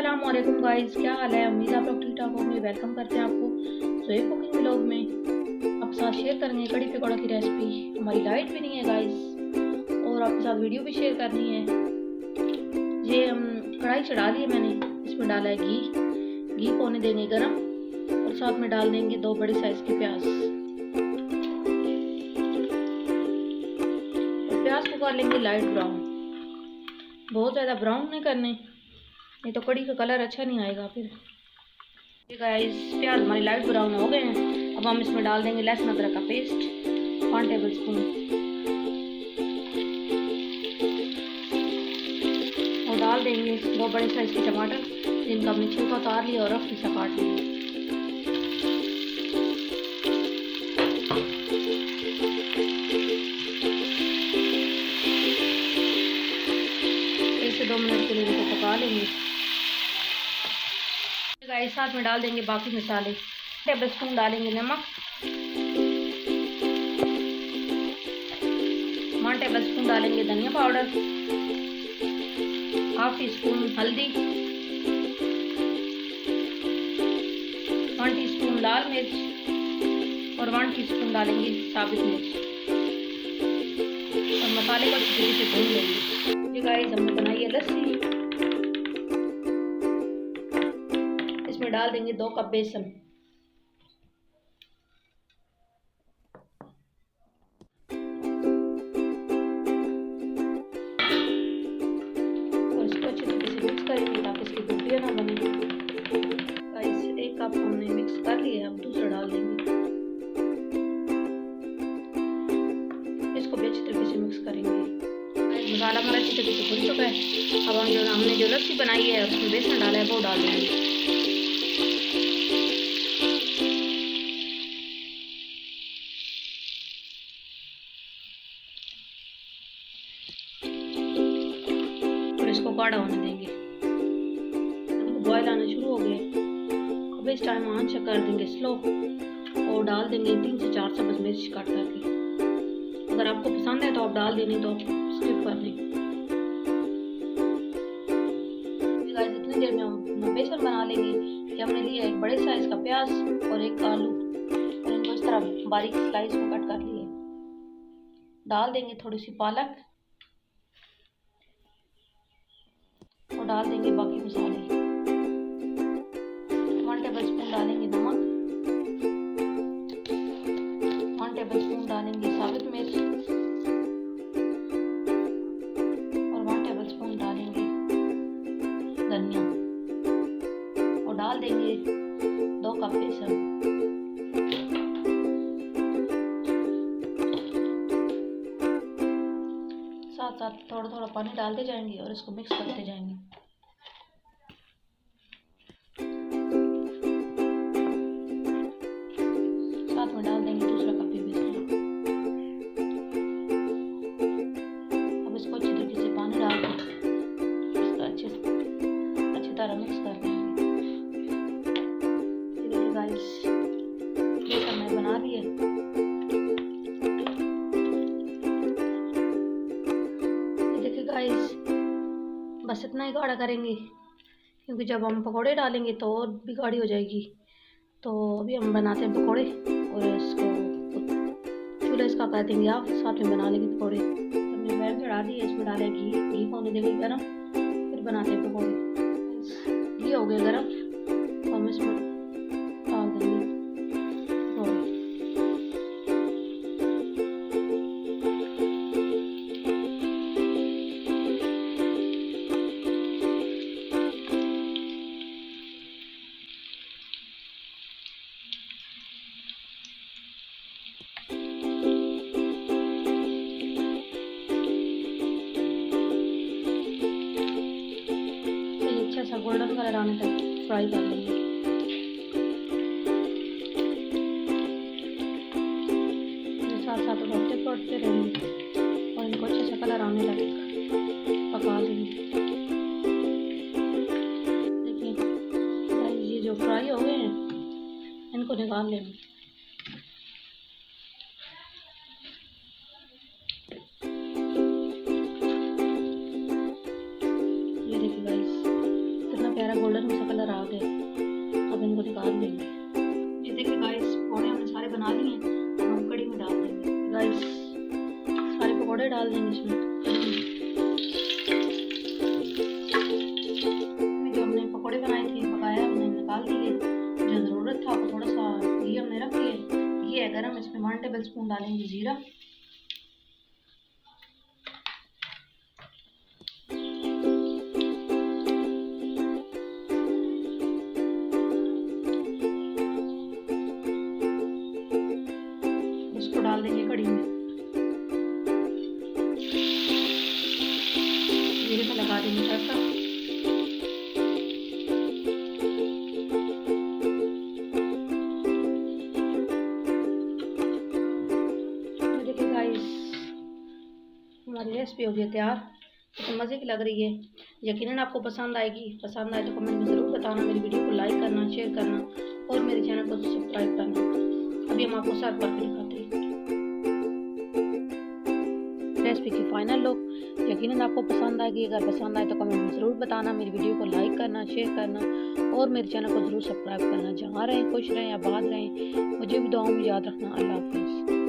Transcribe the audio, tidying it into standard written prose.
अस्सलामुअलैकुम गाइस, क्या हाल है। उम्मीद आप लोग ठीक ठाक होंगे। वेलकम करते हैं आपको जोएब कुकिंग व्लॉग में। आपके साथ शेयर करेंगे कड़ी पकौड़ा की रेसिपी। हमारी लाइट भी नहीं है गाइस, और आपके साथ वीडियो भी शेयर करनी है। ये कढ़ाई चढ़ा दी है मैंने। इसमें डाला है घी को होने देंगे गरम, और साथ में डाल देंगे 2 बड़े साइज के प्याज। और प्याज को कर लेंगे लाइट ब्राउन, बहुत ज़्यादा ब्राउन नहीं करने, नहीं तो कड़ी का कलर अच्छा नहीं आएगा फिर। गाइस, प्याज हमारी लाइट ब्राउन हो गए हैं। अब हम इसमें डाल देंगे लहसुन अदरक का पेस्ट 1 टेबल स्पून, और डाल देंगे 2 बड़े साइज के टमाटर, जिनका हमने छिलका उतार लिया और रफ सा काट लिया। से 2 मिनट के लिए इनको पका लेंगे। गाइस, साथ में डाल देंगे बाकी मसाले। टेबल स्पून डालेंगे नमक, 1 टेबल स्पून डालेंगे धनिया पाउडर, 1/2 टीस्पून हल्दी, 1 टीस्पून लाल मिर्च, और 1 टीस्पून डालेंगे साबुत मिर्च, और मसाले को अच्छी तरीके से भून लेंगे। ये गाइस, हमने बनाई है लस्सी। इसमें डाल देंगे 2 कप बेसन, और इसको अच्छे तरीके से मिक्स करेंगे ताकि इसकी गुठलियां ना बने। गाइस, 1 कप हमने मिक्स कर लिया, अब दूसरा डाल देंगे। इसको भी अच्छी तरीके से मिक्स करेंगे। मसाला हमारा अच्छी तरीके से भुन चुका है। अब हमने जो लस्सी बनाई है उसमें बेसन डाला है वो डाल देंगे। और इसको गाढ़ा होने देंगे। बॉयल आना शुरू हो गए। अब इस टाइम आंच कर देंगे स्लो, और डाल देंगे 3 से 4 चम्मच मिर्च काट करके। अगर आपको पसंद है तो आप डाल दें, नहीं तो स्किप कर दें। इतनी देर में हम बेसन बना लेंगे। कि हमने लिया 1 बड़े साइज का प्याज और 1 आलू, और इनको इस तरह बारीक स्लाइस में कट कर लिए। डाल देंगे थोड़ी सी पालक, और डाल देंगे बाकी मसाले। 1 टेबल स्पून डालेंगे नमक, 1 टेबल स्पून डालेंगे साबुत मिर्च, और 1 टेबल स्पून डालेंगे धनिया, और डाल देंगे 2 कप बेसन। साथ साथ थोड़ा थोड़ा पानी डालते जाएंगे और इसको मिक्स करते जाएंगे। साथ में डाल देंगे दूसरा कप भी बेसन। अब इसको अच्छी तरीके से पानी डाल के इसका अच्छी तरह मिक्स कर देंगे। देखिए गाइस, ये सब मैं बना ली है। देखिए गाइस, बस इतना ही गाढ़ा करेंगे, क्योंकि जब हम पकोड़े डालेंगे तो और भी गाढ़ी हो जाएगी। तो अभी हम बनाते हैं पकोड़े, और इसको चूल्हा इसका कर देंगे आप, साथ में बना लेंगे पकोड़े। हमने पैन चढ़ा दी है, इसमें डाले घी को होने देंगे गरम, फिर बनाते हैं पकोड़े। घी हो गए गरम, तो हम इसमें डाल देंगे पकोड़े। अच्छा सा गोल्डन कलर आने तक फ्राई कर लेंगे। साथ साथ रोटे पड़ते रहेंगे, और इनको अच्छे से कलर आने तक पका लेंगे। देखिए, ये जो फ्राई हो गए हैं इनको निकाल लेंगे। हमारा गोल्डन सा कलर आ गया। अब इनको निकाल देंगे। ये देखिए गाइस, पकौड़े हमने सारे बना लिए हैं। अब हम कड़ी में डाल देंगे गाइस, सारे पकौड़े डाल देंगे इसमें। जो हमने पकौड़े बनाए थे, पकाया हमने, निकाल दिए। जो ज़रूरत था वो थोड़ा सा घी हमने रख लिए। घी है गरम, इसमें 1 टेबल स्पून डालेंगे ज़ीरा। उसको डाल देंगे कड़ी में। जीरे में लगा देंगे तड़का। देखिए गाइस, हमारी रेसिपी हो गई तैयार। तो मज़े की लग रही है, यकीनन आपको पसंद आएगी। पसंद आए तो कमेंट में ज़रूर बताना। मेरी वीडियो को लाइक करना, शेयर करना और मेरे चैनल को सब्सक्राइब करना। अभी हम आपको सर्व करके दिखाते हैं रेसिपी की फाइनल लुक। यकीनन आपको पसंद आएगी। अगर पसंद आए तो कमेंट में ज़रूर बताना। मेरी वीडियो को लाइक करना, शेयर करना और मेरे चैनल को ज़रूर सब्सक्राइब करना। जहाँ रहें खुश रहें, आबाद रहें। मुझे भी दुआओं में याद रखना। अल्लाह हाफिज़।